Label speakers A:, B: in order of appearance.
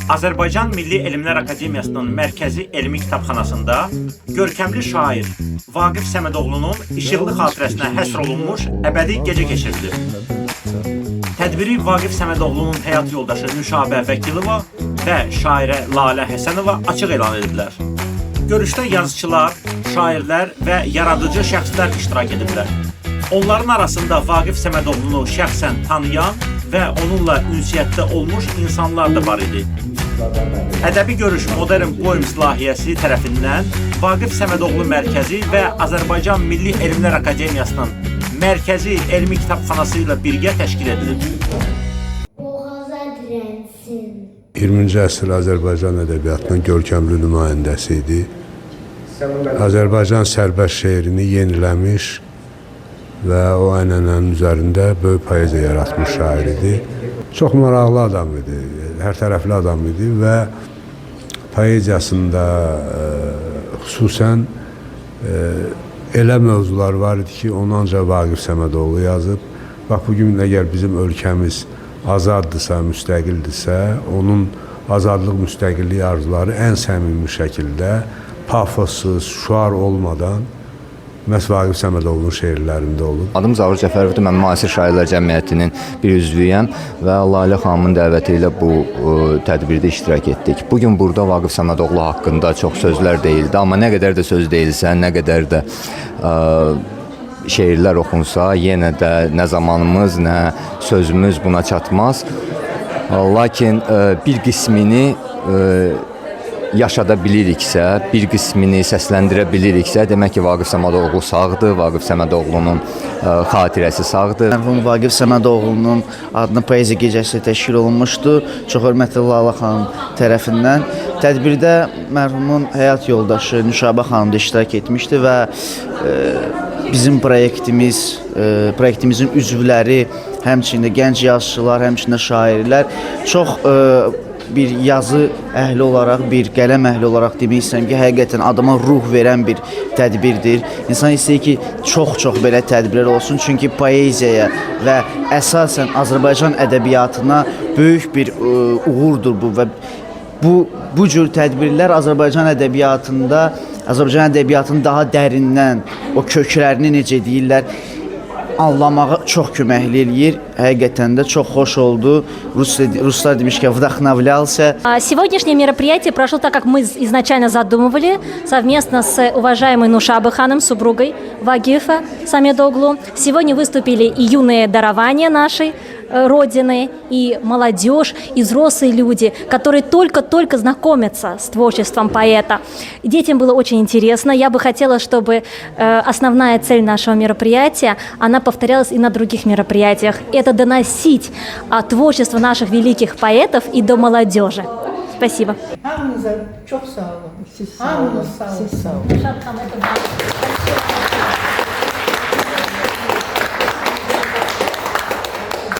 A: Azərbaycan Milli Elmlər Akademiyasının Mərkəzi Elmi Kitabxanasında görkəmli şair Vaqif Səmədoğlunun işıqlı xatirəsinə həsr olunmuş əbədi gecə keçirilir. Tədbiri Vaqif Səmədoğlunun həyat yoldaşı Nüşabə Vəkilova və şairə Lalə Həsənova açıq elan ediblər. Görüşdə yazıçılar, şairlər və yaradıcı şəxslər iştirak ediblər. Onların arasında Vaqif Səmədoğlunu şəxsən tanıyan və onunla ünsiyyətdə olmuş insanlar da var idi. Ədəbi görüş Modern Poems layihəsi tərəfindən Vaqif Səmədoğlu Mərkəzi və Azərbaycan Milli Elmlər Akademiyasının Mərkəzi Elmi Kitabxanası ilə birgə təşkil edilib.
B: 20-ci əsr Azərbaycan ədəbiyyatının görkəmli nümayəndəsi idi. Azərbaycan sərbəst şeirini yeniləmiş və o ənənənin üzərində böyük poeziya yaratmış şair idi. Çox maraqlı adam idi, hər tərəfli adam idi və poeziyasında xüsusən elə mövzular var idi ki, onu ancaq Vaqif Səmədoğlu yazıb. Bax, bugün əgər bizim ölkəmiz azaddırsa, müstəqildirsə, onun azadlıq, müstəqillik arzuları ən səmimi şəkildə, pafossuz, şüar olmadan məhz Vaqif Səmədoğlunun şeirlərində olub.
C: Adım Zaur Cəfərovdur, mən müasir şairlər cəmiyyətinin bir üzvüyəm və Lalə xanımın dəvəti ilə bu tədbirdə iştirak etdik. Bugün burada Vaqif Səmədoğlu haqqında çox sözlər deyildi, amma nə qədər də söz deyilsə, nə qədər də şeirlər oxunsa, yenə də nə zamanımız, nə sözümüz buna çatmaz. Lakin bir qismini yaşada biliriksə, bir qismini səsləndirə biliriksə, demək ki, Vaqif Səmədoğlu sağdır, Vaqif Səmədoğlunun xatirəsi sağdır.
D: Mərhum Vaqif Səmədoğlunun adına poeziya gecəsi təşkil olunmuşdu, çox hörmətli Lalə xanım tərəfindən. Tədbirdə mərhumun həyat yoldaşı Nüşabə xanım da iştirak etmişdi və bizim proyektimizin üzvləri, həmçində gənc yazıçılar, həmçində şairlər çox bir yazı əhli olaraq, bir qələm əhli olaraq demək istəyirəm ki, həqiqətən adama ruh verən bir tədbirdir. İnsan istəyir ki, çox-çox belə tədbirlər olsun, çünki poeziyaya və əsasən Azərbaycan ədəbiyyatına böyük bir uğurdur bu və bu cür tədbirlər Azərbaycan ədəbiyyatının daha dərindən, o köklərini necə deyirlər, anlamağa çox köməkli eləyir. Həqiqətən də çox xoş oldu. Ruslar demiş ki, вдохновлялся.
E: Сегодняшнее мероприятие прошло так, как мы изначально задумывали, совместно с уважаемой Нушабой ханом, супругой Вагифа Самедоглу. Сегодня выступили и юные дарования нашей Родины, и молодежь, и взрослые люди, которые только-только знакомятся с творчеством поэта. Детям было очень интересно. Я бы хотела, чтобы основная цель нашего мероприятия, она повторялась и на других мероприятиях. Это доносить творчество наших великих поэтов и до молодежи. Спасибо.
F: Hamınıza çok sağ olun. Hamınız sağ olun.